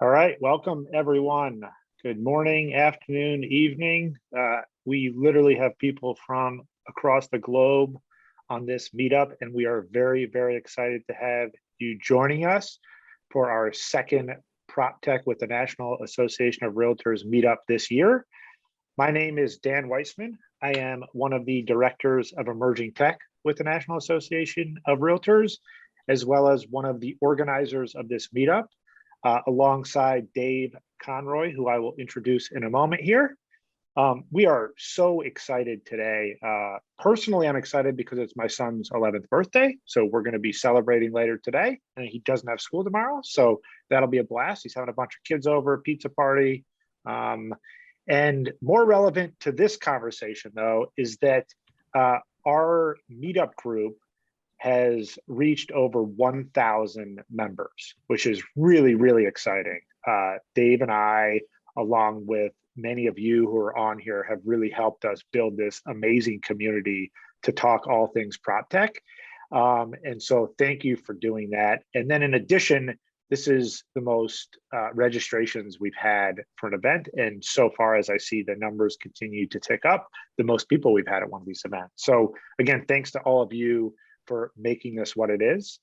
All right, welcome everyone. Good morning, afternoon, evening. We literally have people from across the globe on this meetup, and we are very, very excited to have you joining us for our second Prop Tech with the National Association of Realtors meetup this year. My name is Dan Weissman. I am one of the directors of emerging tech with the National Association of Realtors, as well as one of the organizers of this meetup. Alongside Dave Conroy, who I will introduce in a moment here. We are so excited today. Personally, I'm excited because it's my son's 11th birthday. So we're going to be celebrating later today, and he doesn't have school tomorrow. So that'll be a blast. He's having a bunch of kids over, pizza party. And more relevant to this conversation, though, is that our meetup group has reached over 1,000 members, which is really, really exciting. Dave and I, along with many of you who are on here, have really helped us build this amazing community to talk all things prop tech. And so thank you for doing that. And then in addition, this is the most registrations we've had for an event. And so far, as I see the numbers continue to tick up, the most people we've had at one of these events. So again, thanks to all of you for making this what it is.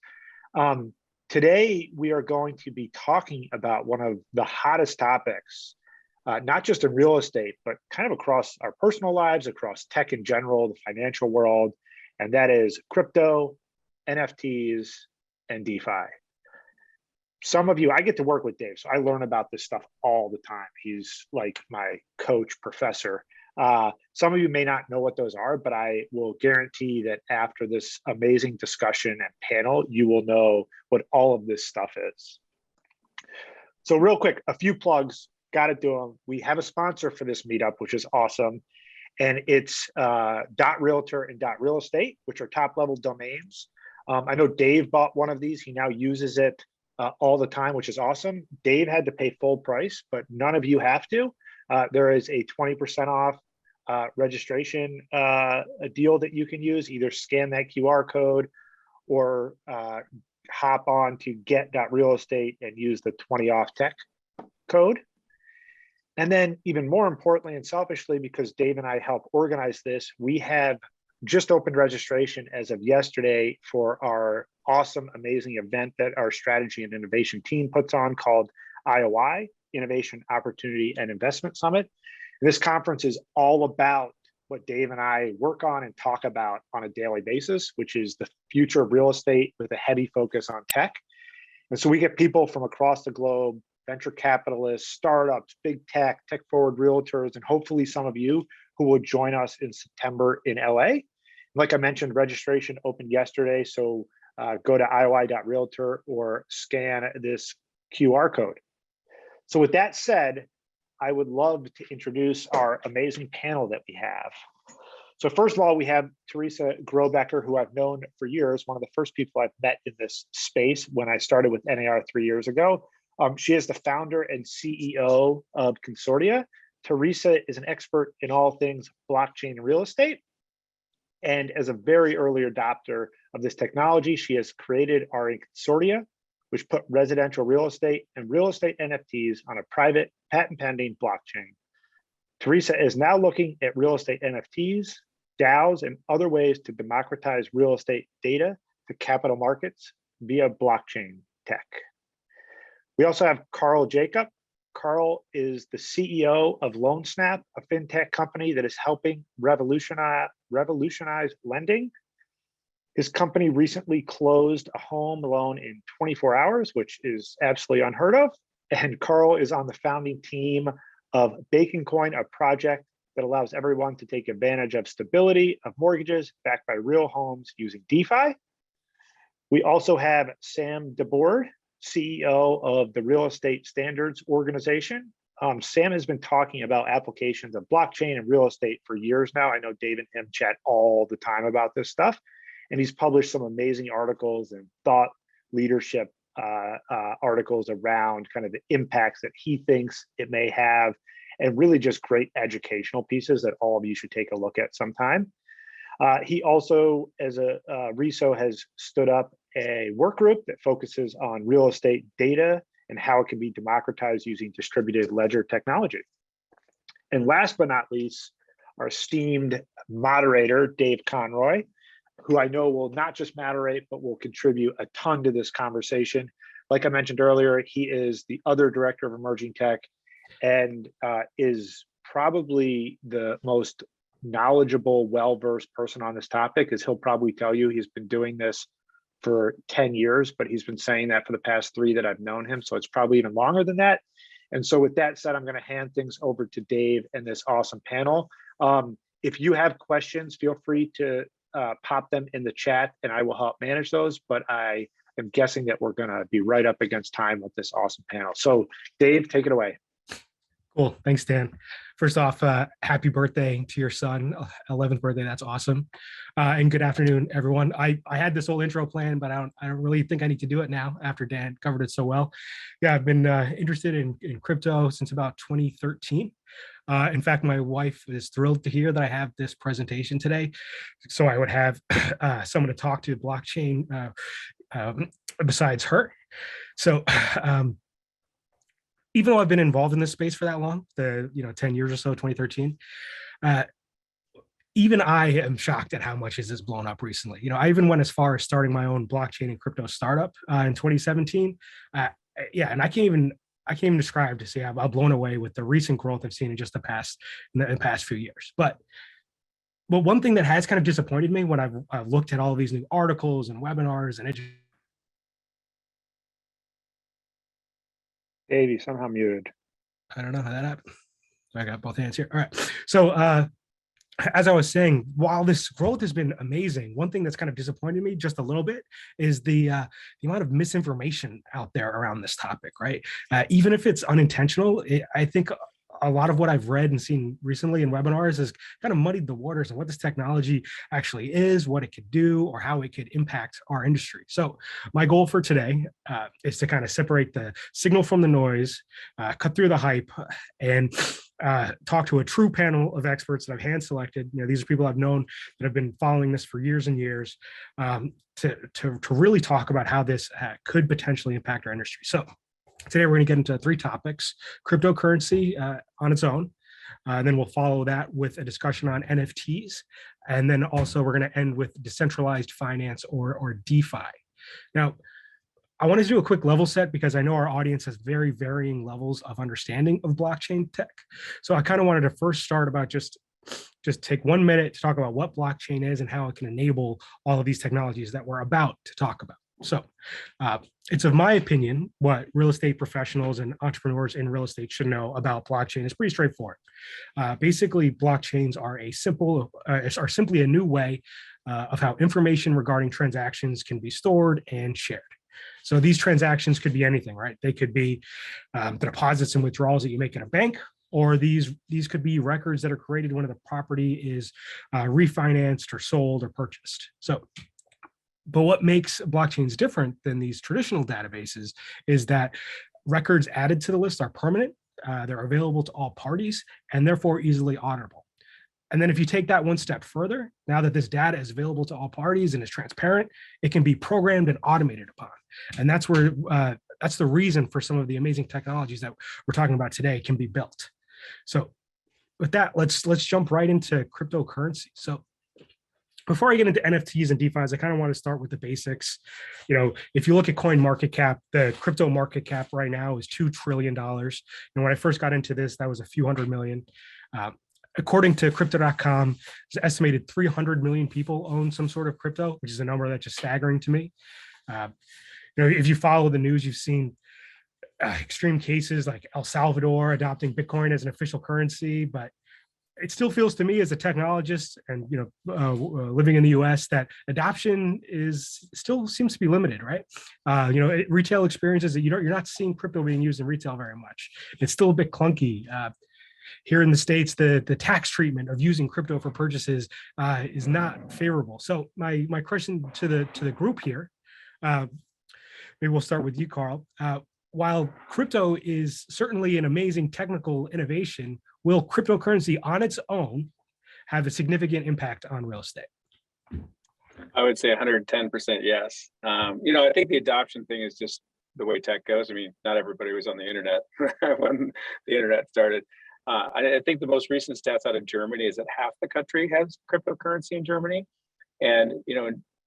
Today, we are going to be talking about one of the hottest topics, not just in real estate, but kind of across our personal lives, across tech in general, the financial world, and that is crypto, NFTs, and DeFi. Some of you, I get to work with Dave, so I learn about this stuff all the time. He's like my coach, professor. Some of you may not know what those are, but I will guarantee that after this amazing discussion and panel, you will know what all of this stuff is. So real quick, a few plugs, got to do them. We have a sponsor for this meetup, which is awesome. And it's .realtor and .real estate, which are top level domains. I know Dave bought one of these. He now uses it all the time, which is awesome. Dave had to pay full price, but none of you have to. There is a 20% off registration a deal that you can use. Either scan that QR code or hop on to get.real estate and use the 20 off tech code. And then even more importantly and selfishly, because Dave and I help organize this, we have just opened registration as of yesterday for our awesome, amazing event that our strategy and innovation team puts on called IOI, Innovation, Opportunity, and Investment Summit. And this conference is all about what Dave and I work on and talk about on a daily basis, which is the future of real estate with a heavy focus on tech. And so we get people from across the globe, venture capitalists, startups, big tech, tech-forward realtors, and hopefully some of you who will join us in September in LA. Like I mentioned, registration opened yesterday, so go to ioi.realtor or scan this QR code. So with that said, I would love to introduce our amazing panel that we have. So first of all, we have Teresa Grobecker, who I've known for years, one of the first people I've met in this space when I started with NAR 3 years ago. She is the founder and CEO of Consortia. Teresa is an expert in all things blockchain and real estate. And as a very early adopter of this technology, she has created our Consortia, which put residential real estate and real estate NFTs on a private patent pending blockchain. Teresa is now looking at real estate NFTs, DAOs, and other ways to democratize real estate data to capital markets via blockchain tech. We also have Carl Jacob. Carl is the CEO of LoanSnap, a fintech company that is helping revolutionize lending. His company recently closed a home loan in 24 hours, which is absolutely unheard of. And Carl is on the founding team of Bacon Coin, a project that allows everyone to take advantage of stability of mortgages backed by real homes using DeFi. We also have Sam DeBoer, CEO of the Real Estate Standards Organization. Sam has been talking about applications of blockchain and real estate for years now. I know Dave and him chat all the time about this stuff. And he's published some amazing articles and thought leadership articles around kind of the impacts that he thinks it may have, and really just great educational pieces that all of you should take a look at sometime. He also, as a RESO, has stood up a work group that focuses on real estate data and how it can be democratized using distributed ledger technology. And last but not least, our esteemed moderator, Dave Conroy, who I know will not just moderate, but will contribute a ton to this conversation. Like I mentioned earlier, he is the other director of emerging tech and is probably the most knowledgeable, well-versed person on this topic, as he'll probably tell you. He's been doing this for 10 years, but he's been saying that for the past 3 that I've known him. So it's probably even longer than that. And so with that said, I'm going to hand things over to Dave and this awesome panel. If you have questions, feel free to pop them in the chat and I will help manage those. But I am guessing that we're going to be right up against time with this awesome panel. So Dave, take it away. Cool. Thanks, Dan. First off, happy birthday to your son, 11th birthday. That's awesome. And good afternoon, everyone. I had this whole intro plan, but I don't really think I need to do it now after Dan covered it so well. Yeah, I've been interested in crypto since about 2013. In fact, my wife is thrilled to hear that I have this presentation today. So I would have someone to talk to blockchain besides her. So even though I've been involved in this space for that long, 10 years or so, 2013, even I am shocked at how much has this blown up recently. I even went as far as starting my own blockchain and crypto startup in 2017. Yeah, and I can't even describe to see how blown away with the recent growth I've seen in just the past few years. But one thing that has kind of disappointed me when I've looked at all of these new articles and webinars and Dave, you somehow muted. I don't know how that happened. I got both hands here. All right. So as I was saying, while this growth has been amazing, one thing that's kind of disappointed me just a little bit is the amount of misinformation out there around this topic, right? Even if it's unintentional, I think a lot of what I've read and seen recently in webinars has kind of muddied the waters on what this technology actually is, what it could do, or how it could impact our industry. So my goal for today is to kind of separate the signal from the noise, cut through the hype, and talk to a true panel of experts that I've hand selected. These are people I've known that have been following this for years and years, to really talk about how this could potentially impact our industry. So today we're going to get into 3 topics: cryptocurrency on its own, and then we'll follow that with a discussion on NFTs, and then also we're going to end with decentralized finance or DeFi. Now, I want to do a quick level set because I know our audience has very varying levels of understanding of blockchain tech. So I kind of wanted to first start about just take 1 minute to talk about what blockchain is and how it can enable all of these technologies that we're about to talk about. So it's of my opinion, what real estate professionals and entrepreneurs in real estate should know about blockchain is pretty straightforward. Basically, blockchains are simply a new way of how information regarding transactions can be stored and shared. So these transactions could be anything, right? They could be the deposits and withdrawals that you make in a bank, or these could be records that are created when the property is refinanced or sold or purchased. But what makes blockchains different than these traditional databases is that records added to the list are permanent, they're available to all parties, and therefore easily auditable. And then if you take that one step further, now that this data is available to all parties and is transparent, it can be programmed and automated upon. And that's where that's the reason for some of the amazing technologies that we're talking about today can be built. So with that, let's jump right into cryptocurrency. So before I get into NFTs and DeFis, I kind of want to start with the basics. If you look at coin market cap, the crypto market cap right now is $2 trillion. And when I first got into this, that was a few hundred million. According to crypto.com, it's estimated 300 million people own some sort of crypto, which is a number that's just staggering to me. If you follow the news, you've seen extreme cases like El Salvador adopting Bitcoin as an official currency, but it still feels to me as a technologist and living in the US that adoption still seems to be limited, right? Retail experiences that you're not seeing crypto being used in retail very much. It's still a bit clunky. Here in the States, the tax treatment of using crypto for purchases is not favorable. So my question to the group here, maybe we'll start with you, Carl. While crypto is certainly an amazing technical innovation, will cryptocurrency on its own have a significant impact on real estate? I would say 110% yes. I think the adoption thing is just the way tech goes. I mean, not everybody was on the internet when the internet started. I think the most recent stats out of Germany is that half the country has cryptocurrency in Germany. And,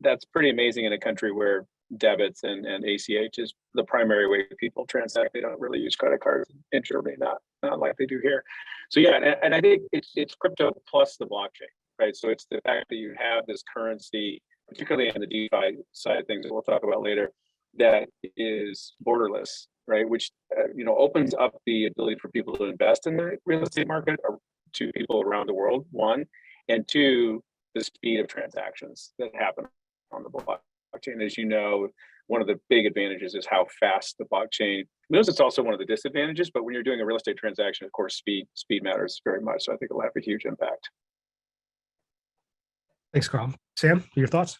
that's pretty amazing in a country where debits and ACH is the primary way people transact. They don't really use credit cards in Germany, not like they do here. So yeah, and I think it's crypto plus the blockchain, right? So it's the fact that you have this currency, particularly on the DeFi side of things that we'll talk about later, that is borderless, right? Which opens up the ability for people to invest in the real estate market or to people around the world, one, and two, the speed of transactions that happen on the blockchain. As you know, one of the big advantages is how fast the blockchain moves. It's also one of the disadvantages, but when you're doing a real estate transaction, of course, speed matters very much. So I think it'll have a huge impact. Thanks, Carl. Sam, your thoughts?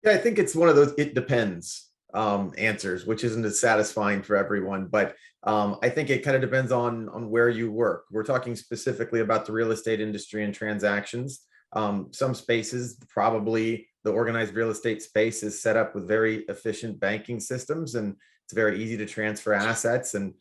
Yeah, I think it's one of those "it depends" answers, which isn't as satisfying for everyone. But I think it kind of depends on where you work. We're talking specifically about the real estate industry and transactions. Some spaces, probably the organized real estate space, is set up with very efficient banking systems, and it's very easy to transfer assets and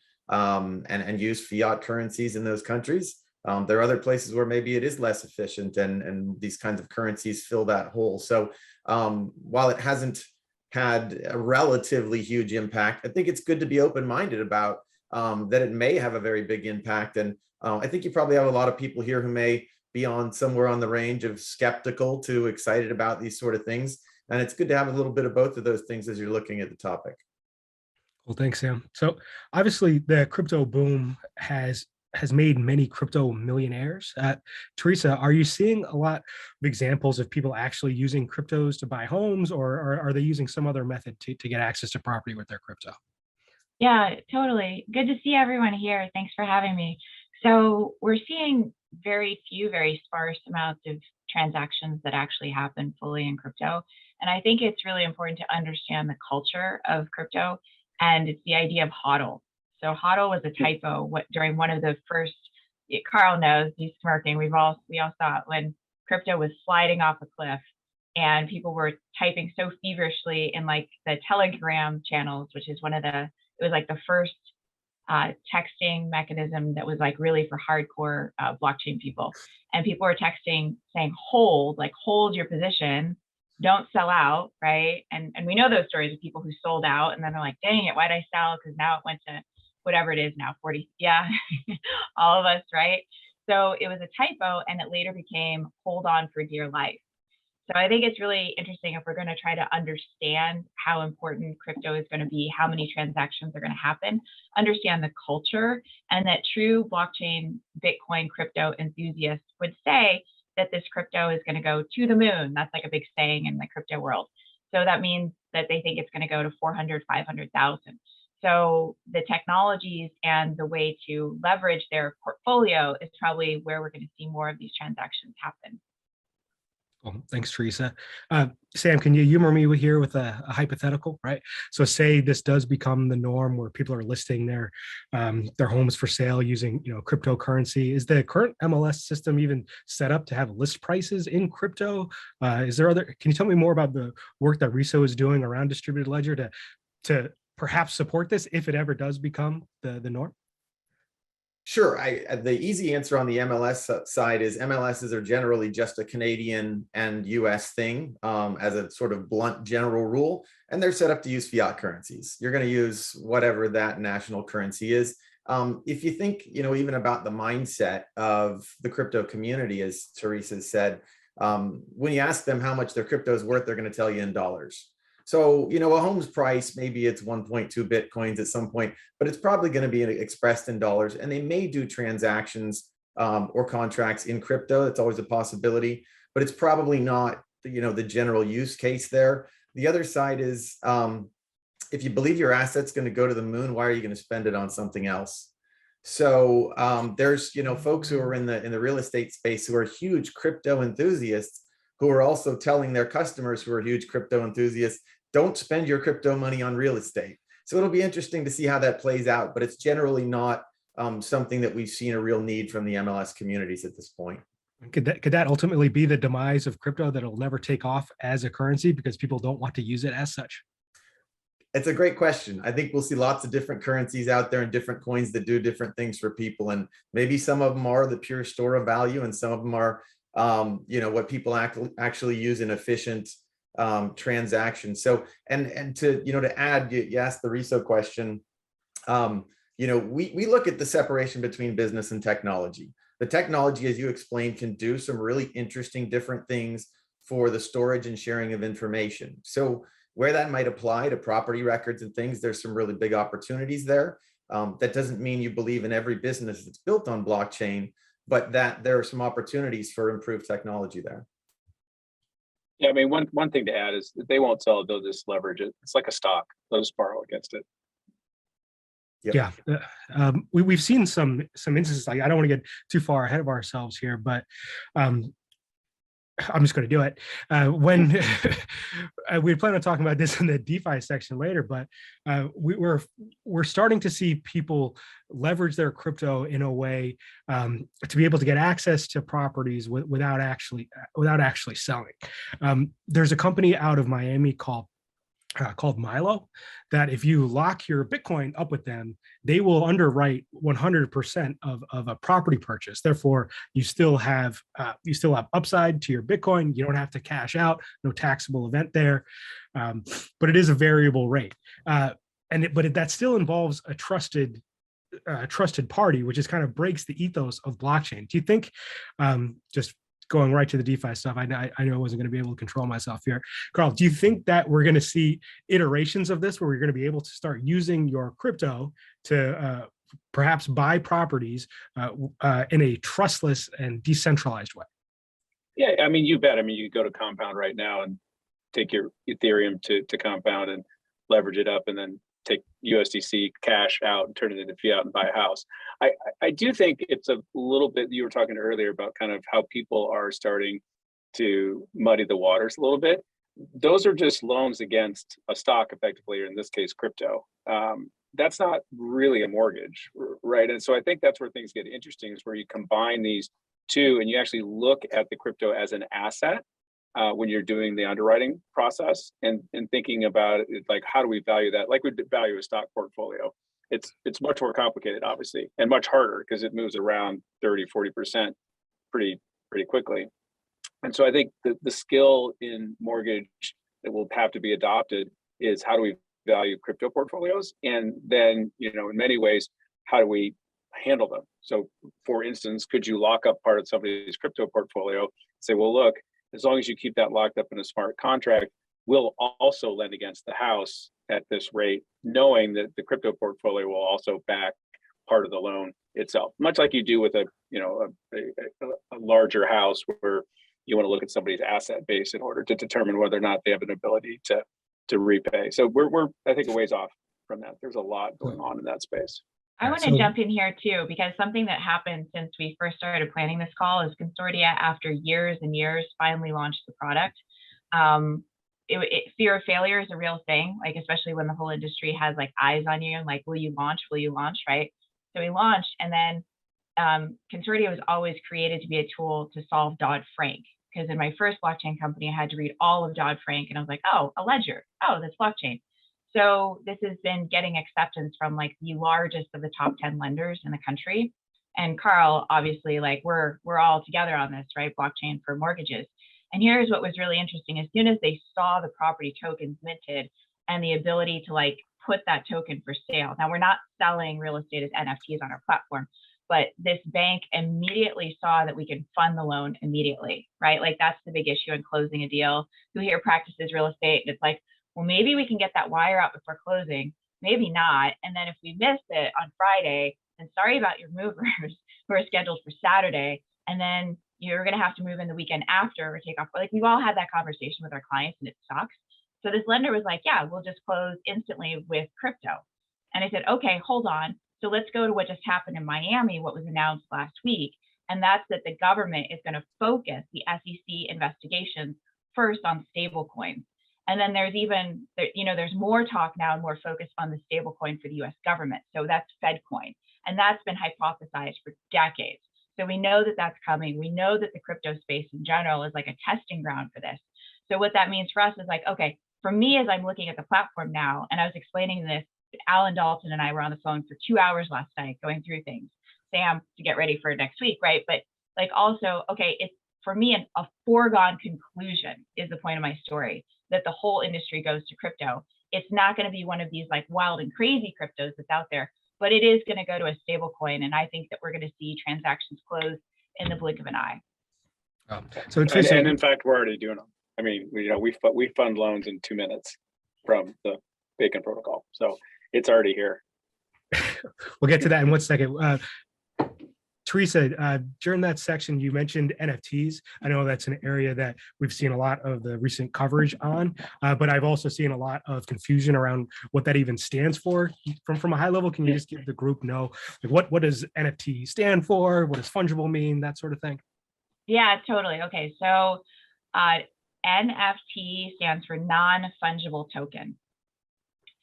use fiat currencies in those countries. There are other places where maybe it is less efficient, and these kinds of currencies fill that hole. So while it hasn't had a relatively huge impact, I think it's good to be open-minded about that it may have a very big impact. And I think you probably have a lot of people here who may be on somewhere on the range of skeptical to excited about these sort of things. And it's good to have a little bit of both of those things as you're looking at the topic. Well, thanks, Sam. So obviously the crypto boom has made many crypto millionaires. Teresa, are you seeing a lot of examples of people actually using cryptos to buy homes, or are they using some other method to get access to property with their crypto? Yeah, totally. Good to see everyone here. Thanks for having me. So we're seeing very few, very sparse amounts of transactions that actually happen fully in crypto. And I think it's really important to understand the culture of crypto, and it's the idea of HODL. So HODL was a typo during one of the first, Carl knows, he's smirking, we all saw it when crypto was sliding off a cliff and people were typing so feverishly in like the Telegram channels, which is it was like the first texting mechanism that was like really for hardcore blockchain people. And people were texting saying, hold your position, don't sell out, right? And we know those stories of people who sold out and then they're like, dang it, why'd I sell? Because now it went to whatever it is now, 40, yeah, all of us, right? So it was a typo, and it later became hold on for dear life. So I think it's really interesting if we're going to try to understand how important crypto is going to be, how many transactions are going to happen, understand the culture, and that true blockchain, Bitcoin, crypto enthusiasts would say that this crypto is going to go to the moon. That's like a big saying in the crypto world. So that means that they think it's going to go to 400, 500,000. So the technologies and the way to leverage their portfolio is probably where we're going to see more of these transactions happen. Well, thanks, Teresa. Sam, can you humor me here with a hypothetical, right? So say this does become the norm where people are listing their homes for sale using cryptocurrency. Is the current MLS system even set up to have list prices in crypto? Can you tell me more about the work that RISO is doing around distributed ledger to perhaps support this if it ever does become the norm? Sure. The easy answer on the MLS side is MLSs are generally just a Canadian and US thing as a sort of blunt general rule, and they're set up to use fiat currencies. You're going to use whatever that national currency is. If you think, even about the mindset of the crypto community, as Teresa said, when you ask them how much their crypto is worth, they're going to tell you in dollars. So, a home's price, maybe it's 1.2 Bitcoins at some point, but it's probably going to be expressed in dollars. And they may do transactions or contracts in crypto. That's always a possibility, but it's probably not, the general use case there. The other side is if you believe your asset's going to go to the moon, why are you going to spend it on something else? So there's, folks who are in the real estate space who are huge crypto enthusiasts who are also telling their customers who are huge crypto enthusiasts, don't spend your crypto money on real estate. So it'll be interesting to see how that plays out, but it's generally not something that we've seen a real need from the MLS communities at this point. Could that ultimately be the demise of crypto, that it'll never take off as a currency because people don't want to use it as such? It's a great question. I think we'll see lots of different currencies out there and different coins that do different things for people. And maybe some of them are the pure store of value, and some of them are, what people actually use in efficient transactions. So, and to add, you asked the RESO question. We look at the separation between business and technology. The technology, as you explained, can do some really interesting different things for the storage and sharing of information. So where that might apply to property records and things, there's some really big opportunities there. That doesn't mean you believe in every business that's built on blockchain, but that there are some opportunities for improved technology there. Yeah, I mean, one thing to add is that they won't sell it, they'll just leverage it. It's like a stock, they'll just borrow against it. Yep. Yeah, we've seen some instances. Like, I don't want to get too far ahead of ourselves here, but I'm just going to do it. When we plan on talking about this in the DeFi section later, but we're starting to see people leverage their crypto in a way to be able to get access to properties without actually selling. There's a company out of Miami called Milo, that if you lock your Bitcoin up with them, they will underwrite 100% of a property purchase. Therefore, you still have upside to your Bitcoin. You don't have to cash out, no taxable event there, but it is a variable rate. But that still involves a trusted party, which is kind of breaks the ethos of blockchain. Do you think, just going right to the DeFi stuff, I know I wasn't going to be able to control myself here. Carl, do you think that we're going to see iterations of this where we're going to be able to start using your crypto to perhaps buy properties in a trustless and decentralized way? Yeah, I mean, you bet. I mean, you go to Compound right now and take your Ethereum to Compound and leverage it up, and then take USDC cash out and turn it into fiat and buy a house. I do think it's a little bit, you were talking earlier about kind of how people are starting to muddy the waters a little bit. Those are just loans against a stock, effectively, or in this case, crypto. That's not really a mortgage, right? And so I think that's where things get interesting, is where you combine these two and you actually look at the crypto as an asset when you're doing the underwriting process and thinking about it, like, how do we value that? Like we value a stock portfolio. It's much more complicated, obviously, and much harder because it moves around 30-40% pretty quickly. And so I think the skill in mortgage that will have to be adopted is, how do we value crypto portfolios? And then, in many ways, how do we handle them? So for instance, could you lock up part of somebody's crypto portfolio, say, well, look, as long as you keep that locked up in a smart contract, we'll also lend against the house at this rate, knowing that the crypto portfolio will also back part of the loan itself, much like you do with a larger house, where you want to look at somebody's asset base in order to determine whether or not they have an ability to repay. So we're I think a ways off from that. There's a lot going on in that space. I want to jump in here too, because something that happened since we first started planning this call is Consortia, after years and years, finally launched the product. Fear of failure is a real thing, like, especially when the whole industry has like eyes on you and like, will you launch, right? So we launched, and then Consortia was always created to be a tool to solve Dodd-Frank, because in my first blockchain company, I had to read all of Dodd-Frank, and I was like, oh, a ledger, oh, that's blockchain. So this has been getting acceptance from like the largest of the top 10 lenders in the country. And Carl, obviously, like we're all together on this, right? Blockchain for mortgages. And here's what was really interesting. As soon as they saw the property tokens minted and the ability to like put that token for sale. Now, we're not selling real estate as NFTs on our platform, but this bank immediately saw that we could fund the loan immediately, right? Like, that's the big issue in closing a deal. Who here practices real estate? And it's like, well, maybe we can get that wire out before closing, maybe not. And then if we missed it on Friday, then sorry about your movers who are scheduled for Saturday. And then you're going to have to move in the weekend after or take off. Like, we've all had that conversation with our clients, and it sucks. So this lender was like, yeah, we'll just close instantly with crypto. And I said, okay, hold on. So let's go to what just happened in Miami, what was announced last week. And that's that the government is going to focus the SEC investigations first on stable coins. And then there's even, there's more talk now and more focus on the stable coin for the US government. So that's FedCoin. And that's been hypothesized for decades. So we know that that's coming. We know that the crypto space in general is like a testing ground for this. So what that means for us is like, okay, for me, as I'm looking at the platform now, and I was explaining this, Alan Dalton and I were on the phone for 2 hours last night going through things, Sam, to get ready for next week, right? But like also, okay, it's for me a foregone conclusion is the point of my story, that the whole industry goes to crypto. It's not going to be one of these like wild and crazy cryptos that's out there, but it is going to go to a stable coin. And I think that we're going to see transactions close in the blink of an eye. So and in fact, we're already doing them. I mean, we fund loans in 2 minutes from the Bacon protocol, so it's already here. We'll get to that in 1 second. Teresa, during that section, you mentioned NFTs. I know that's an area that we've seen a lot of the recent coverage on, but I've also seen a lot of confusion around what that even stands for. From a high level, can you just give the group know like what does NFT stand for? What does fungible mean? That sort of thing. Yeah, totally. Okay, so NFT stands for non-fungible token.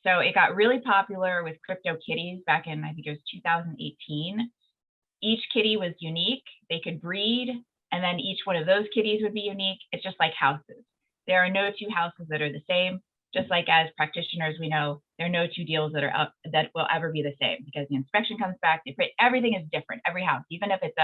So it got really popular with crypto kitties back in, I think it was 2018. Each kitty was unique. They could breed, and then each one of those kitties would be unique. It's just like houses. There are no two houses that are the same. Just like as practitioners, we know there are no two deals that will ever be the same, because the inspection comes back. Everything is different. Every house, even if it's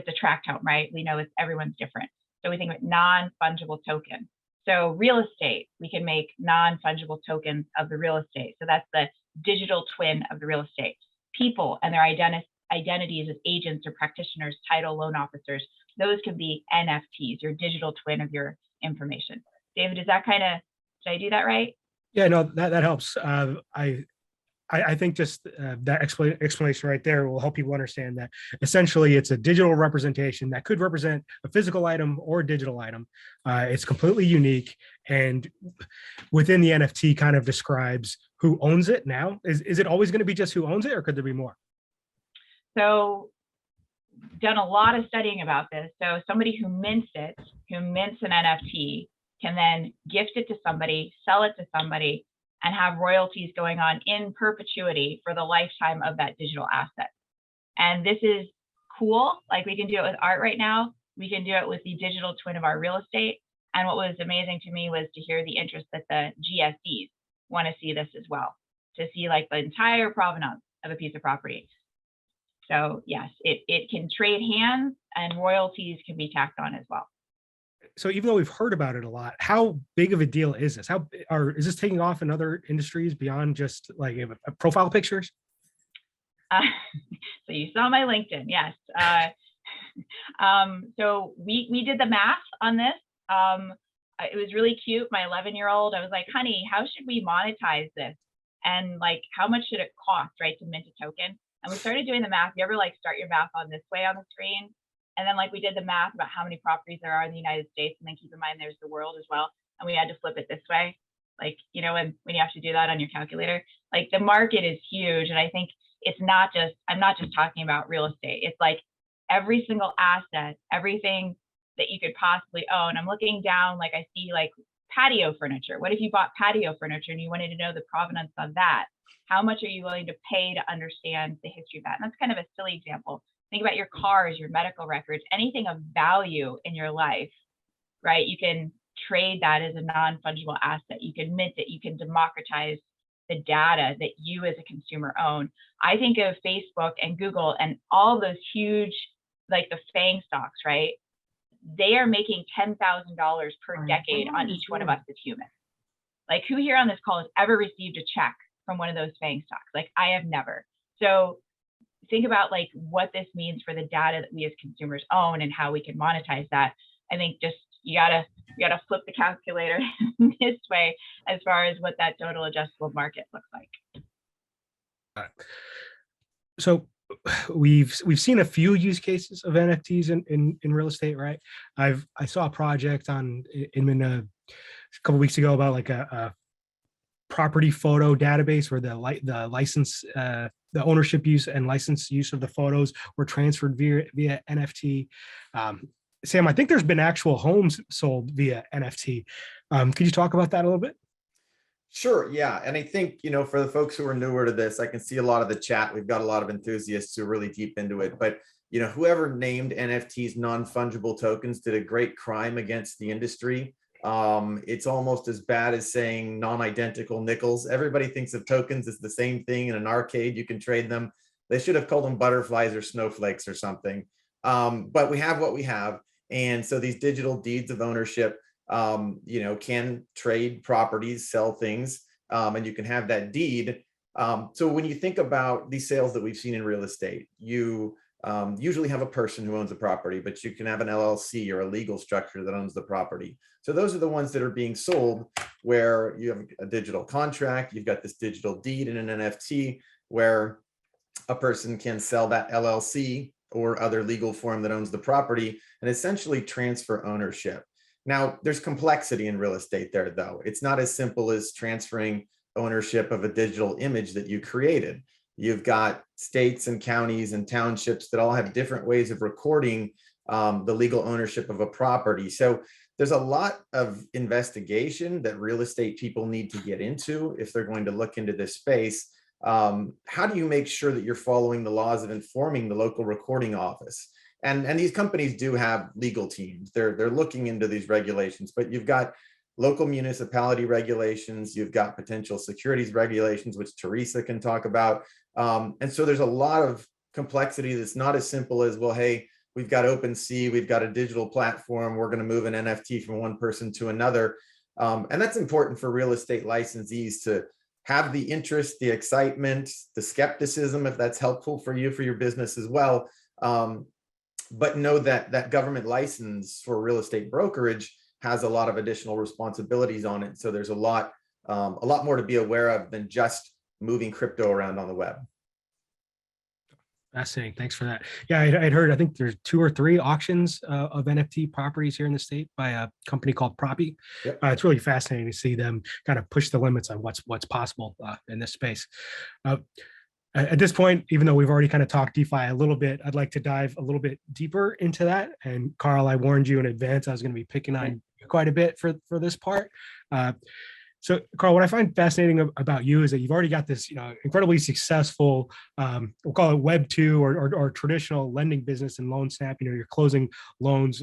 a tract home, right? We know everyone's different. So we think of non-fungible token. So real estate, we can make non-fungible tokens of the real estate. So that's the digital twin of the real estate. People and their identities as agents or practitioners, title loan officers, those can be NFTs, your digital twin of your information. David, did I do that right? Yeah, no, that helps. I think just that explanation right there will help people understand that essentially it's a digital representation that could represent a physical item or a digital item. It's completely unique, and within the NFT kind of describes who owns it now. Is it always going to be just who owns it, or could there be more? So done a lot of studying about this. So somebody who mints an NFT can then gift it to somebody, sell it to somebody, and have royalties going on in perpetuity for the lifetime of that digital asset. And this is cool. Like, we can do it with art right now. We can do it with the digital twin of our real estate. And what was amazing to me was to hear the interest that the GSEs want to see this as well, to see like the entire provenance of a piece of property. So yes, it can trade hands, and royalties can be tacked on as well. So even though we've heard about it a lot, how big of a deal is this? Is this taking off in other industries beyond just like profile pictures? So you saw my LinkedIn, yes. So we did the math on this. It was really cute. My 11-year-old, I was like, honey, how should we monetize this? And like, how much should it cost, right, to mint a token? And we started doing the math. You ever like start your math on this way on the screen? And then like we did the math about how many properties there are in the United States, and then keep in mind there's the world as well. And we had to flip it this way. Like, you know, when you have to do that on your calculator, like the market is huge. And I think I'm not just talking about real estate. It's like every single asset, everything that you could possibly own. I'm looking down, like I see like patio furniture. What if you bought patio furniture and you wanted to know the provenance of that? How much are you willing to pay to understand the history of that? And that's kind of a silly example. Think about your cars, your medical records, anything of value in your life, right? You can trade that as a non-fungible asset. You can mint it. You can democratize the data that you as a consumer own. I think of Facebook and Google and all those huge, like the FANG stocks, right? They are making $10,000 per decade on each one of us as humans. Like, who here on this call has ever received a check from one of those FANG stocks? Like, I have never. So think about like what this means for the data that we as consumers own and how we can monetize that. I think just you gotta flip the calculator this way as far as what that total addressable market looks like. So we've seen a few use cases of NFTs in real estate, right? I saw a project in Inman a couple weeks ago about like a property photo database where the license, the ownership use and license use of the photos were transferred via NFT. Sam, I think there's been actual homes sold via NFT. Could you talk about that a little bit? Sure, yeah. And I think, you know, for the folks who are newer to this, I can see a lot of the chat. We've got a lot of enthusiasts who are really deep into it. But, you know, whoever named NFTs non-fungible tokens did a great crime against the industry. It's almost as bad as saying non-identical nickels. Everybody thinks of tokens as the same thing in an arcade. You can trade them. They should have called them butterflies or snowflakes or something. But we have what we have. And so these digital deeds of ownership, can trade properties, sell things, and you can have that deed. So when you think about these sales that we've seen in real estate, you usually have a person who owns the property, but you can have an LLC or a legal structure that owns the property. So those are the ones that are being sold, where you have a digital contract, you've got this digital deed in an NFT where a person can sell that LLC or other legal form that owns the property and essentially transfer ownership. Now, there's complexity in real estate there, though. It's not as simple as transferring ownership of a digital image that you created. You've got states and counties and townships that all have different ways of recording the legal ownership of a property. So there's a lot of investigation that real estate people need to get into if they're going to look into this space. How do you make sure that you're following the laws of informing the local recording office? And these companies do have legal teams. They're looking into these regulations, but you've got local municipality regulations, you've got potential securities regulations, which Teresa can talk about. And so there's a lot of complexity that's not as simple as, well, hey, we've got OpenSea, we've got a digital platform, we're going to move an NFT from one person to another. And that's important for real estate licensees to have the interest, the excitement, the skepticism, if that's helpful for you, for your business as well. But know that that government license for real estate brokerage has a lot of additional responsibilities on it. So there's a lot more to be aware of than just moving crypto around on the web. Fascinating. Thanks for that. Yeah, I'd heard, I think there's 2 or 3 auctions of NFT properties here in the state by a company called Proppy. Yep. It's really fascinating to see them kind of push the limits on what's possible in this space. At this point, even though we've already kind of talked DeFi a little bit, I'd like to dive a little bit deeper into that. And Carl, I warned you in advance I was going to be picking on you quite a bit for this part. So, Carl, what I find fascinating about you is that you've already got this, incredibly successful, we'll call it Web 2 or traditional lending business in LoanSnap. You're closing loans,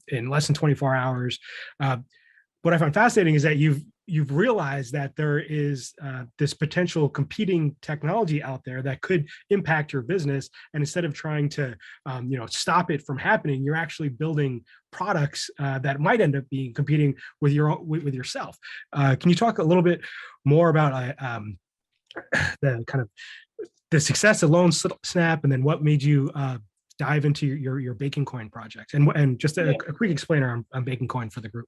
in less than 24 hours. What I find fascinating is that you've realized that there is this potential competing technology out there that could impact your business, and instead of trying to stop it from happening, you're actually building products that might end up being competing with yourself. Can you talk a little bit more about the kind of the success of LoanSnap, and then what made you dive into your Baking Coin project, and just a quick explainer on Baking Coin for the group?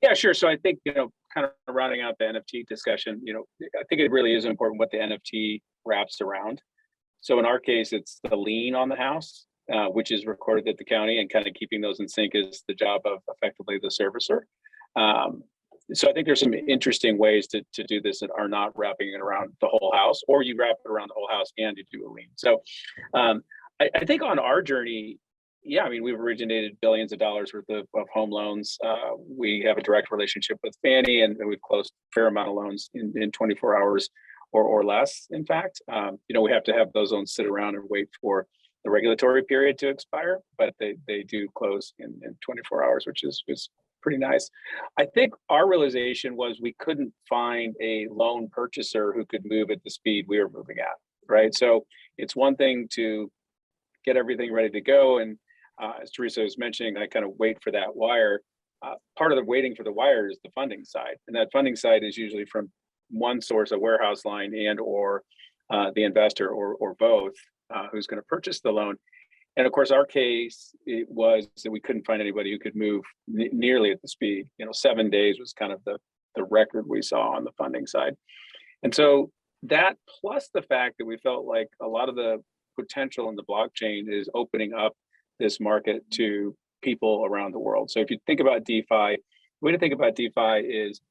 Yeah, sure. So I think, kind of rounding out the NFT discussion, I think it really is important what the NFT wraps around. So in our case, it's the lien on the house, which is recorded at the county, and kind of keeping those in sync is the job of effectively the servicer. So I think there's some interesting ways to do this that are not wrapping it around the whole house, or you wrap it around the whole house and you do a lien. So I think on our journey, we've originated billions of dollars worth of home loans. We have a direct relationship with Fannie, and we've closed a fair amount of loans in 24 hours or less. In fact, we have to have those loans sit around and wait for the regulatory period to expire, but they do close in 24 hours, which is pretty nice. I think our realization was we couldn't find a loan purchaser who could move at the speed we were moving at, right? So it's one thing to get everything ready to go, and as Teresa was mentioning, I kind of wait for that wire. Part of the waiting for the wire is the funding side. And that funding side is usually from one source, a warehouse line, and or the investor, or both, who's going to purchase the loan. And of course, our case, it was that we couldn't find anybody who could move nearly at the speed. 7 days was kind of the record we saw on the funding side. And so that, plus the fact that we felt like a lot of the potential in the blockchain is opening up this market to people around the world. So if you think about DeFi, the way to think about DeFi is,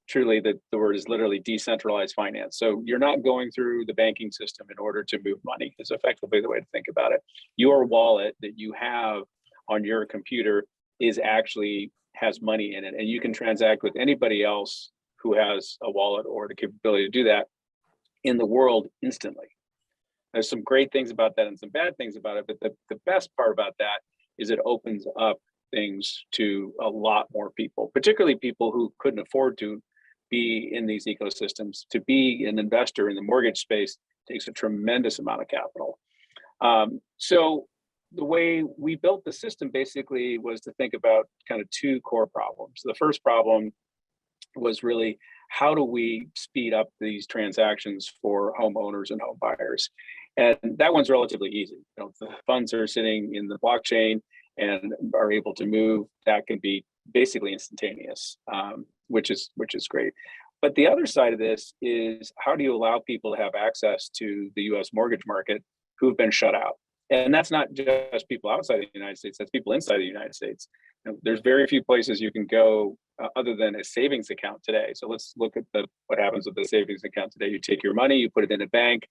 truly the word is literally decentralized finance. So you're not going through the banking system in order to move money, is effectively the way to think about it. Your wallet that you have on your computer has money in it, and you can transact with anybody else who has a wallet or the capability to do that in the world instantly. There's some great things about that and some bad things about it, but the best part about that is it opens up things to a lot more people, particularly people who couldn't afford to be in these ecosystems. To be an investor in the mortgage space takes a tremendous amount of capital. So the way we built the system basically was to think about kind of two core problems. The first problem was really, how do we speed up these transactions for homeowners and home buyers? And that one's relatively easy. You know, if the funds are sitting in the blockchain and are able to move, that can be basically instantaneous, which is great. But the other side of this is, how do you allow people to have access to the US mortgage market who've been shut out? And that's not just people outside the United States, that's people inside the United States. You know, there's very few places you can go other than a savings account today. So let's look at what happens with the savings account today. You take your money, you put it in a bank.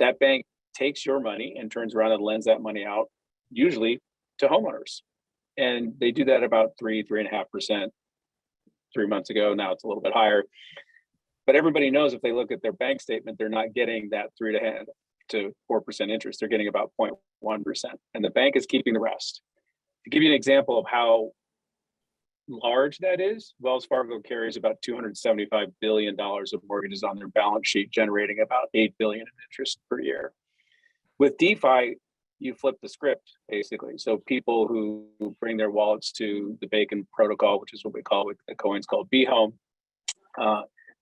That bank takes your money and turns around and lends that money out, usually to homeowners. And they do that about 3.5%. 3 months ago. Now it's a little bit higher. But everybody knows if they look at their bank statement, they're not getting that 3 to 4% interest. They're getting about 0.1%. And the bank is keeping the rest. To give you an example of how large that is, Wells Fargo carries about $275 billion of mortgages on their balance sheet, generating about $8 billion in interest per year. With DeFi, you flip the script, basically. So people who bring their wallets to the Bacon protocol, which is what we call with the coins called BHome,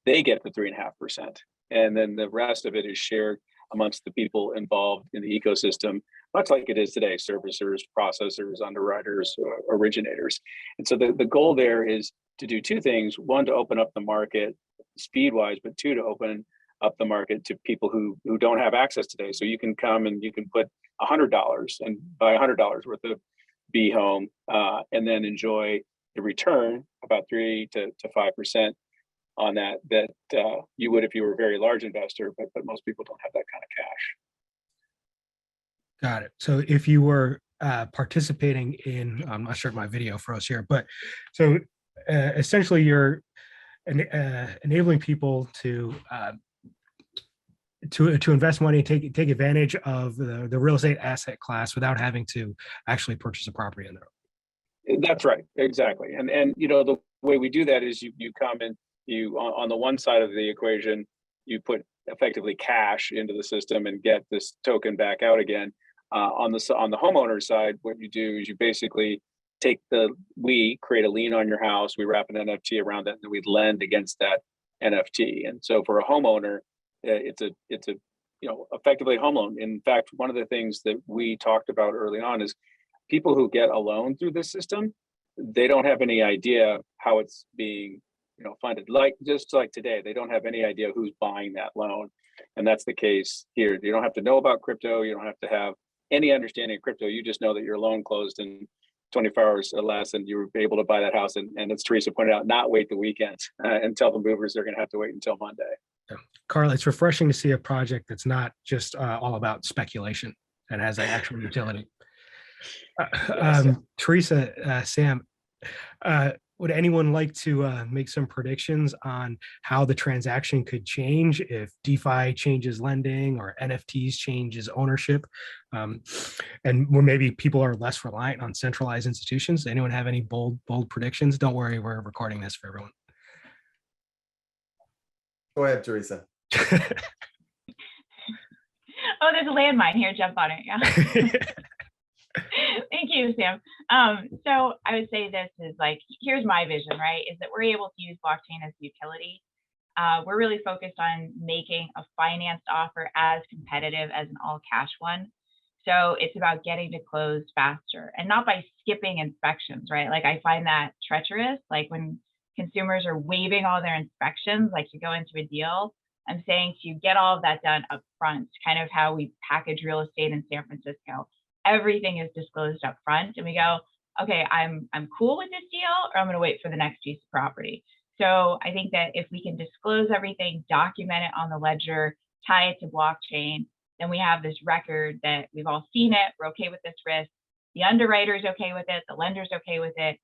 they get the 3.5%. And then the rest of it is shared amongst the people involved in the ecosystem, much like it is today: servicers, processors, underwriters, originators. And so the goal there is to do two things: one, to open up the market speed-wise, but two, to open up the market to people who don't have access today. So you can come and you can put $100 and buy $100 worth of BHome, and then enjoy the return, about 3 to 5% on that you would if you were a very large investor, but most people don't have that kind of cash. Got it. So if you were participating in, I'm not sure if my video froze here, but so essentially you're enabling people to invest money and take advantage of the real estate asset class without having to actually purchase a property in there. That's right, exactly. And you know, the way we do that is you come and you, on the one side of the equation, you put effectively cash into the system and get this token back out again. On the homeowner side, what you do is you basically we create a lien on your house, we wrap an NFT around that, and then we lend against that NFT. And so for a homeowner, it's a effectively a home loan. In fact, one of the things that we talked about early on is people who get a loan through this system, they don't have any idea how it's being funded. Just like today, they don't have any idea who's buying that loan. And that's the case here. You don't have to know about crypto. You don't have to have any understanding of crypto. You just know that your loan closed in 24 hours or less, and you were able to buy that house. And as Teresa pointed out, not wait the weekend and tell the movers they're going to have to wait until Monday. Yeah. Carla, it's refreshing to see a project that's not just all about speculation and has an actual utility. Teresa, Sam, would anyone like to make some predictions on how the transaction could change if DeFi changes lending or NFTs changes ownership, and where maybe people are less reliant on centralized institutions? Anyone have any bold predictions? Don't worry, we're recording this for everyone. Go ahead, Teresa. Oh, there's a landmine here. Jump on it. Yeah. Thank you, Sam. So I would say this is here's my vision, right? Is that we're able to use blockchain as utility. We're really focused on making a financed offer as competitive as an all cash one. So it's about getting to close faster and not by skipping inspections, right? I find that treacherous. When consumers are waiving all their inspections, to go into a deal, I'm saying to get all of that done up front, kind of how we package real estate in San Francisco. Everything is disclosed up front, and we go, okay, I'm cool with this deal, or I'm going to wait for the next piece of property. So I think that if we can disclose everything, document it on the ledger, tie it to blockchain, then we have this record that we've all seen it. We're okay with this risk. The underwriter's okay with it. The lender's okay with it.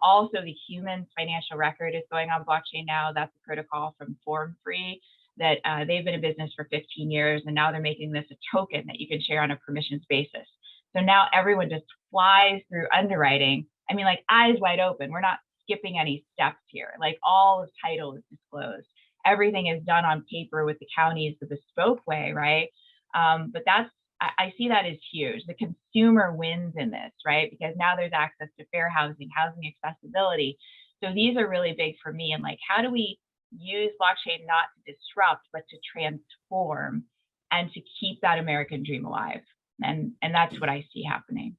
Also, the human financial record is going on blockchain now. That's a protocol from Form Free that they've been in business for 15 years, and now they're making this a token that you can share on a permissions basis. So now everyone just flies through underwriting I mean, like eyes wide open. We're not skipping any steps here. Like all of title is disclosed. Everything is done on paper with the counties the bespoke way, right? But I see that as huge. The consumer wins in this, right? Because now there's access to fair housing, housing accessibility. So these are really big for me. And like, how do we use blockchain not to disrupt, but to transform and to keep that American dream alive? And that's what I see happening.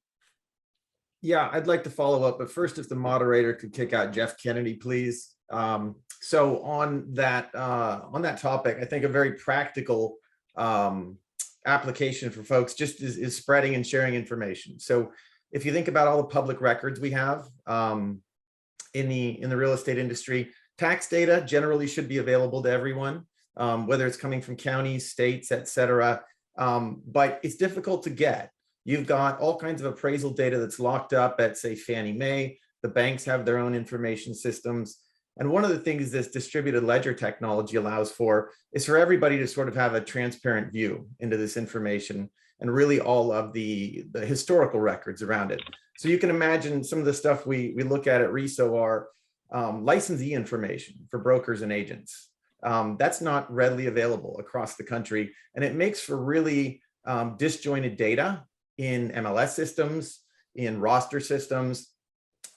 Yeah, I'd like to follow up, but first, if the moderator could kick out Jeff Kennedy, please. So on that topic, I think a very practical application for folks just is spreading and sharing information. So if you think about all the public records we have in the real estate industry, tax data generally should be available to everyone, whether it's coming from counties, states, et cetera. But it's difficult to get. You've got all kinds of appraisal data that's locked up at, say, Fannie Mae. The banks have their own information systems. And one of the things this distributed ledger technology allows for is for everybody to sort of have a transparent view into this information and really all of the historical records around it. So you can imagine some of the stuff we look at RESO are licensee information for brokers and agents. That's not readily available across the country. And it makes for really disjointed data in MLS systems, in roster systems.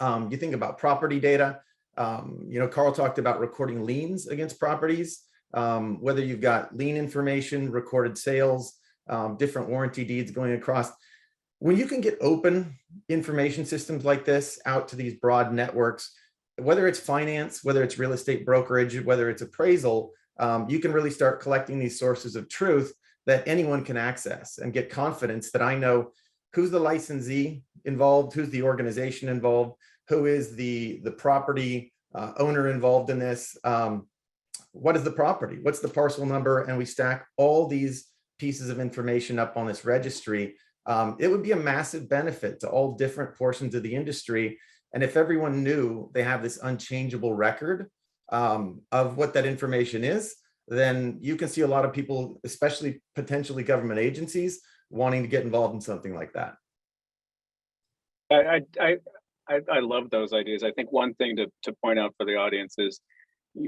You think about property data. Carl talked about recording liens against properties, whether you've got lien information, recorded sales, different warranty deeds going across. When you can get open information systems like this out to these broad networks, whether it's finance, whether it's real estate brokerage, whether it's appraisal, you can really start collecting these sources of truth that anyone can access and get confidence that I know who's the licensee involved, who's the organization involved, who is the property owner involved in this, what is the property, what's the parcel number, and we stack all these pieces of information up on this registry. It would be a massive benefit to all different portions of the industry. And if everyone knew they have this unchangeable record of what that information is, then you can see a lot of people, especially potentially government agencies, wanting to get involved in something like that. I love those ideas. I think one thing to point out for the audience is,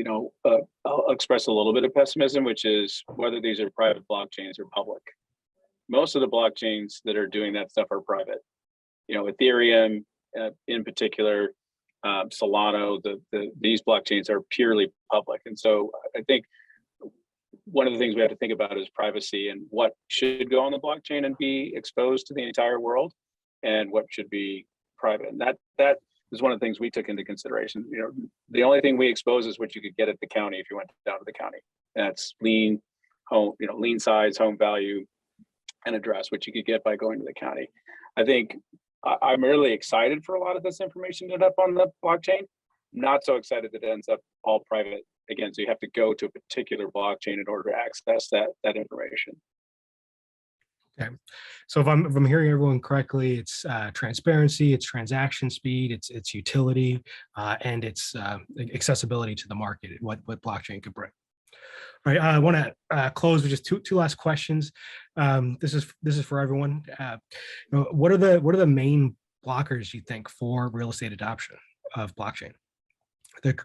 I'll express a little bit of pessimism, which is whether these are private blockchains or public. Most of the blockchains that are doing that stuff are private. Ethereum in particular, Solana, these blockchains are purely public. And so I think one of the things we have to think about is privacy and what should go on the blockchain and be exposed to the entire world, and what should be private. And that is one of the things we took into consideration. The only thing we expose is what you could get at the county if you went down to the county. That's lien, home, lien size, home value, and address, which you could get by going to the county. I think I'm really excited for a lot of this information to end up on the blockchain. Not so excited that it ends up all private. Again, so you have to go to a particular blockchain in order to access that information. Okay, so if I'm hearing everyone correctly, it's transparency, it's transaction speed, it's utility, and it's accessibility to the market. What blockchain could bring. All right, I want to close with just two last questions. This is for everyone. What are the main blockers you think for real estate adoption of blockchain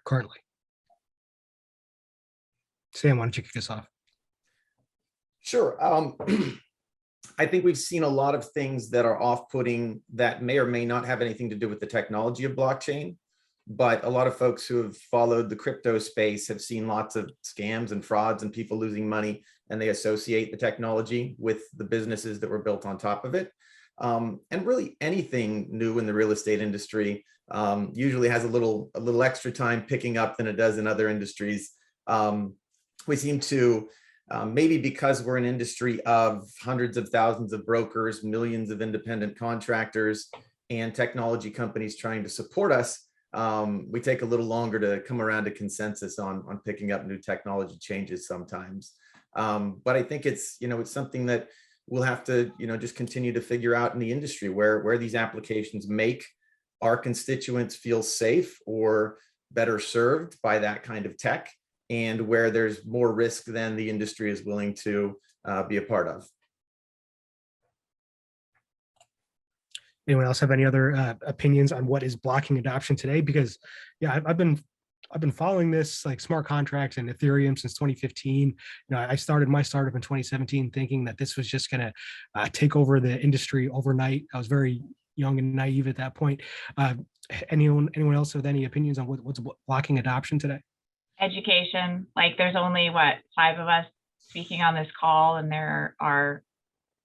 currently? Sam, why don't you kick us off? Sure. I think we've seen a lot of things that are off-putting that may or may not have anything to do with the technology of blockchain. But a lot of folks who have followed the crypto space have seen lots of scams and frauds and people losing money, and they associate the technology with the businesses that were built on top of it. And really anything new in the real estate industry usually has a little extra time picking up than it does in other industries. We seem to, maybe because we're an industry of hundreds of thousands of brokers, millions of independent contractors, and technology companies trying to support us, we take a little longer to come around to consensus on picking up new technology changes sometimes. But I think it's something that we'll have to just continue to figure out in the industry where these applications make our constituents feel safe or better served by that kind of tech, and where there's more risk than the industry is willing to be a part of. Anyone else have any other opinions on what is blocking adoption today? Because yeah, I've been following this like smart contracts and Ethereum since 2015. I started my startup in 2017 thinking that this was just going to take over the industry overnight. I was very young and naive at that point. Anyone else with any opinions on what's blocking adoption today? Education. Like there's only what, 5 of us speaking on this call, and there are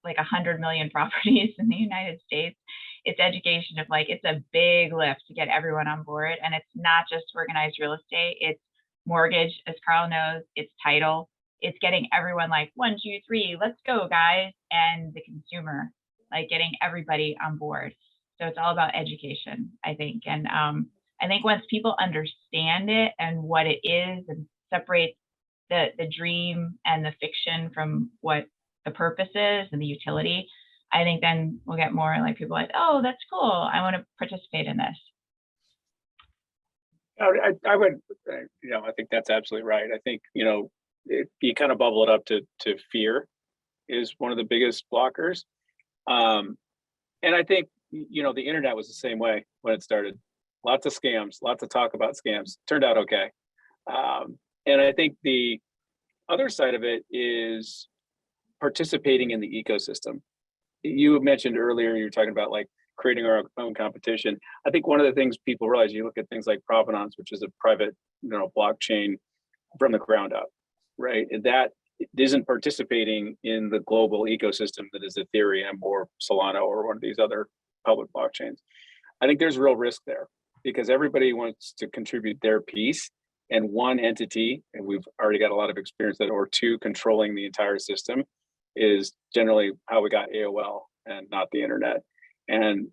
like 100 million properties in the United States. It's education of like, it's a big lift to get everyone on board. And it's not just organized real estate, it's mortgage, as Carl knows, it's title, it's getting everyone like 1, 2, 3, let's go guys. And the consumer, like getting everybody on board. So it's all about education, I think. And I think once people understand it and what it is and separate the dream and the fiction from what the purpose is and the utility, I think then we'll get more like people like, oh, that's cool, I want to participate in this. I would, I think that's absolutely right. I think, you kind of bubble it up to fear is one of the biggest blockers. And I think, the internet was the same way when it started. Lots of scams, lots of talk about scams. Turned out okay. And I think the other side of it is participating in the ecosystem. You mentioned earlier, you were talking about like creating our own competition. I think one of the things people realize, you look at things like Provenance, which is a private, blockchain from the ground up, right? And that isn't participating in the global ecosystem that is Ethereum or Solana or one of these other public blockchains. I think there's real risk there because everybody wants to contribute their piece, and one entity, and we've already got a lot of experience that, or two controlling the entire system, is generally how we got AOL and not the internet. And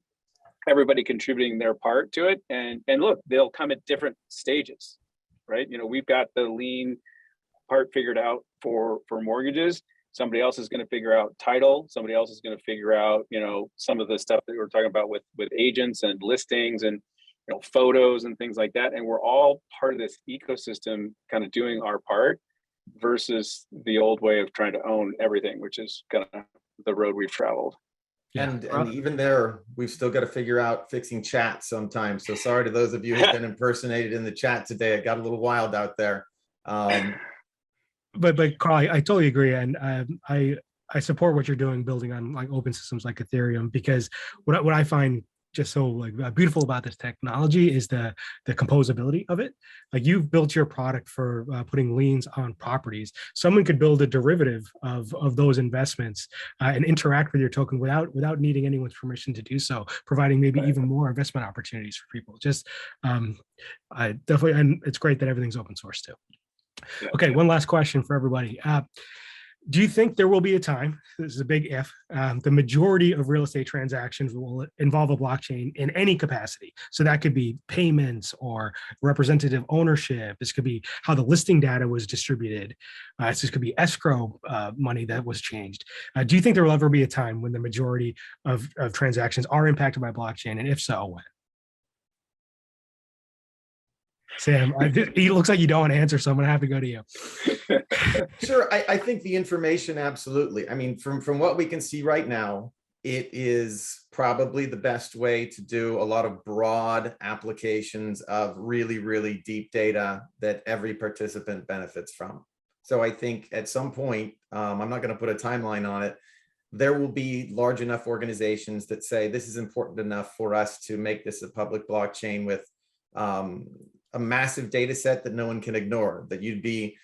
everybody contributing their part to it. And look, they'll come at different stages, right? We've got the lien part figured out for mortgages. Somebody else is going to figure out title. Somebody else is going to figure out, some of the stuff that we're talking about with agents and listings and, photos and things like that. And we're all part of this ecosystem kind of doing our part versus the old way of trying to own everything, which is kind of the road we've traveled. Yeah. And even there, we've still got to figure out fixing chat sometimes. So sorry to those of you who've been impersonated in the chat today. It got a little wild out there. But Carl, I totally agree, and I support what you're doing, building on like open systems like Ethereum, because what I find just so like beautiful about this technology is the composability of it. Like you've built your product for putting liens on properties. Someone could build a derivative of those investments and interact with your token without needing anyone's permission to do so, providing maybe even more investment opportunities for people. Just I definitely, and it's great that everything's open source too. Okay, one last question for everybody. Do you think there will be a time, this is a big if, the majority of real estate transactions will involve a blockchain in any capacity? So that could be payments or representative ownership. This could be how the listing data was distributed. This could be escrow money that was changed. Do you think there will ever be a time when the majority of transactions are impacted by blockchain? And if so, when? Sam, it looks like you don't want to answer, so I'm going to have to go to you. Sure. I think the information, absolutely. I mean, from what we can see right now, it is probably the best way to do a lot of broad applications of really, really deep data that every participant benefits from. So I think at some point, I'm not going to put a timeline on it, there will be large enough organizations that say this is important enough for us to make this a public blockchain with a massive data set that no one can ignore, that you'd be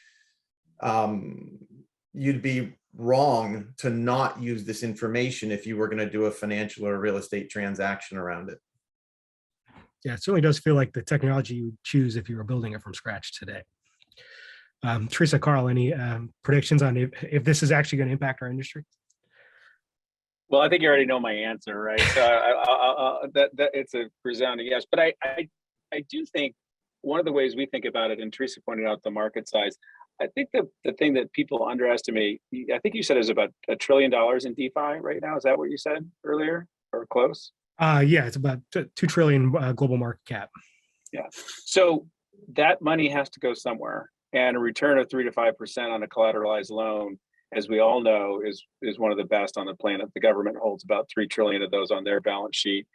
wrong to not use this information if you were going to do a financial or real estate transaction around it. Yeah, it certainly does feel like the technology you would choose if you were building it from scratch today. Teresa, Carl, any predictions on if this is actually going to impact our industry? Well, I think you already know my answer, right? So that it's a resounding yes. But I do think one of the ways we think about it, and Teresa pointed out the market size, I think the thing that people underestimate, I think you said is about $1 trillion in DeFi right now. Is that what you said earlier or close? Yeah, it's about 2 trillion global market cap. Yeah. So that money has to go somewhere, and a return of 3 to 5% on a collateralized loan as we all know, is one of the best on the planet. The government holds about 3 trillion of those on their balance sheet.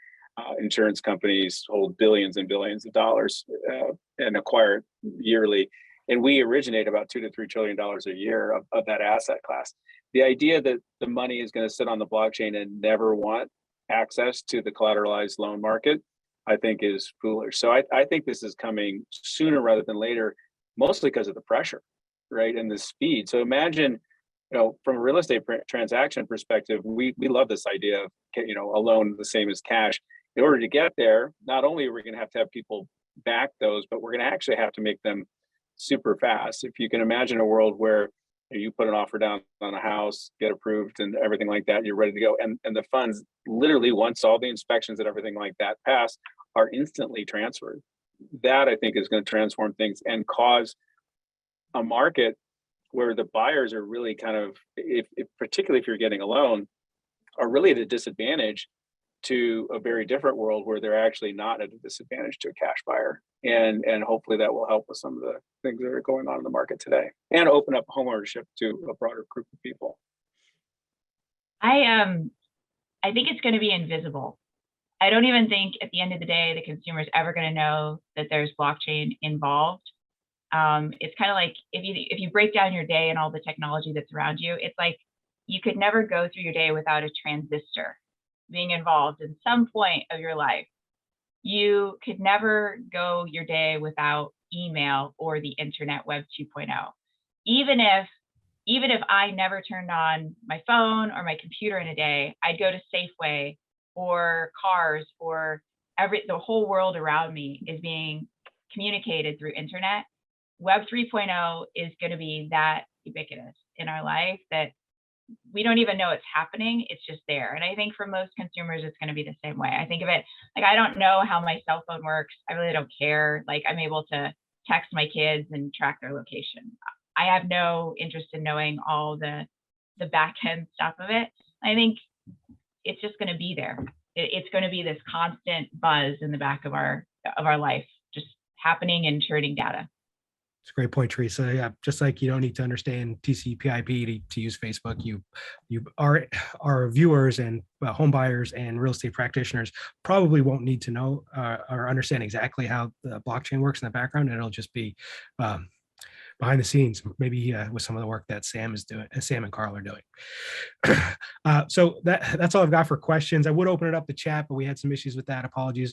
Insurance companies hold billions and billions of dollars and acquire it yearly. And we originate about $2 to $3 trillion a year of that asset class. The idea that the money is going to sit on the blockchain and never want access to the collateralized loan market, I think is foolish. So I think this is coming sooner rather than later, mostly because of the pressure, right? And the speed. So imagine, from a real estate transaction perspective, we love this idea of, a loan the same as cash. In order to get there, not only are we going to have people back those, but we're going to actually have to make them super fast. If you can imagine a world where you put an offer down on a house, get approved and everything like that, you're ready to go. And the funds literally, once all the inspections and everything like that pass, are instantly transferred. That I think is going to transform things and cause a market where the buyers are really kind of, particularly if you're getting a loan, are really at a disadvantage to a very different world where they're actually not at a disadvantage to a cash buyer. And hopefully that will help with some of the things that are going on in the market today and open up homeownership to a broader group of people. I think it's going to be invisible. I don't even think at the end of the day, the consumer is ever going to know that there's blockchain involved. It's kind of like if you break down your day and all the technology that's around you, it's like you could never go through your day without a transistor being involved in some point of your life. You could never go your day without email or the internet, web 2.0. Even if I never turned on my phone or my computer in a day, I'd go to Safeway or cars or the whole world around me is being communicated through internet. Web 3.0 is going to be that ubiquitous in our life that we don't even know it's happening. It's just there. And I think for most consumers, it's going to be the same way. I think of it like, I don't know how my cell phone works. I really don't care. Like, I'm able to text my kids and track their location. I have no interest in knowing all the back end stuff of it. I think it's just going to be there. It's going to be this constant buzz in the back of our life, just happening and churning data. It's a great point, Teresa. Yeah, just like you don't need to understand TCP/IP to use Facebook, our viewers and home buyers and real estate practitioners probably won't need to know or understand exactly how the blockchain works in the background. It'll just be behind the scenes, maybe with some of the work that Sam and Carl are doing. So that's all I've got for questions. I would open it up to chat, but we had some issues with that. Apologies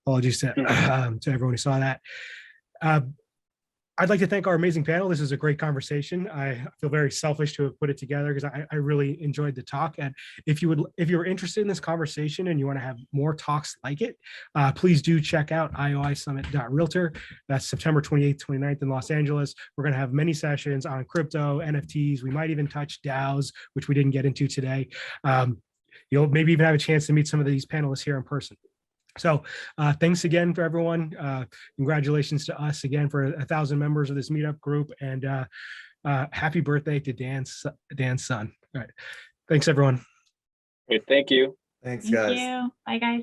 to everyone who saw that. I'd like to thank our amazing panel. This is a great conversation. I feel very selfish to have put it together because I really enjoyed the talk. And if you're interested in this conversation and you want to have more talks like it, please do check out IOIsummit.realtor. That's September 28th, 29th in Los Angeles. We're going to have many sessions on crypto, NFTs. We might even touch DAOs, which we didn't get into today. You'll maybe even have a chance to meet some of these panelists here in person. So thanks again for everyone. Congratulations to us again for 1,000 members of this meetup group, and happy birthday to Dan's son. All right. Thanks, everyone. Great. Thank you. Thanks, guys. Thank you. Bye, guys.